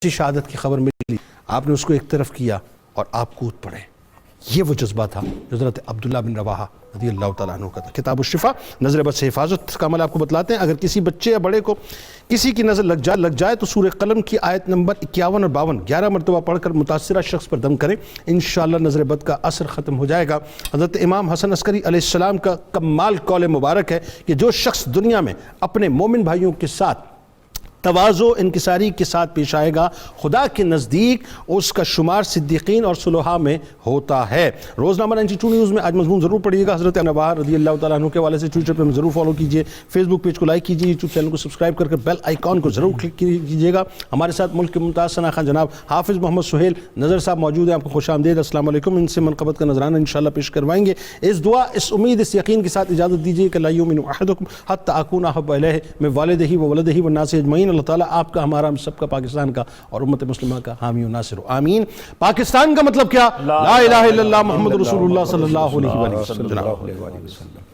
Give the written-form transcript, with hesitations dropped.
شہادت کی خبر ملی، آپ نے اس کو ایک طرف کیا اور آپ کود پڑے. یہ وہ جذبہ تھا جو حضرت عبداللہ بن رواحہ رضی اللہ تعالیٰ عنہ کا تھا. کتاب الشفا نظر بد سے حفاظت کا عمل آپ کو بتلاتے ہیں. اگر کسی بچے یا بڑے کو کسی کی نظر لگ جائے تو سورہ قلم کی آیت نمبر 51 اور 52 11 مرتبہ پڑھ کر متاثرہ شخص پر دم کریں، انشاءاللہ نظر بد کا اثر ختم ہو جائے گا. حضرت امام حسن عسکری علیہ السلام کا کمال قول مبارک ہے کہ جو شخص دنیا میں اپنے مومن بھائیوں کے ساتھ تواضع انکساری کے ساتھ پیش آئے گا، خدا کے نزدیک اس کا شمار صدیقین اور صلحاء میں ہوتا ہے. روزنامہ 92 نیوز میں آج مضمون ضرور پڑھیے گا. حضرت رواحہ رضی اللہ تعالیٰ عنہ کے حوالے سے ٹویٹر پہ ضرور فالو کیجیے، فیس بک پیج کو لائک کیجیے، یوٹیوب چینل کو سبسکرائب کر بیل آئیکن کو ضرور کلک کیجیے گا. ہمارے ساتھ ملک کے ممتاز ثنا خان جناب حافظ محمد سہیل نظر صاحب موجود ہیں. آپ کو خوش آمدید، السلام علیکم. ان سے منقبت کا نذرانہ انشاءاللہ پیش کروائیں گے. اس دعا، اس امید، اس یقین کے ساتھ اجازت دیجیے کہ لا یؤمن احدکم حتی اکون احب الیہ من والدہ وولدہ والناس اجمعین. اللہ تعالیٰ آپ کا، ہمارا، ہم سب کا، پاکستان کا اور امت مسلمہ کا حامی و ناصر ہو. آمین. پاکستان کا مطلب کیا؟ لا الہ الا اللہ محمد رسول اللہ صلی اللہ علیہ وسلم.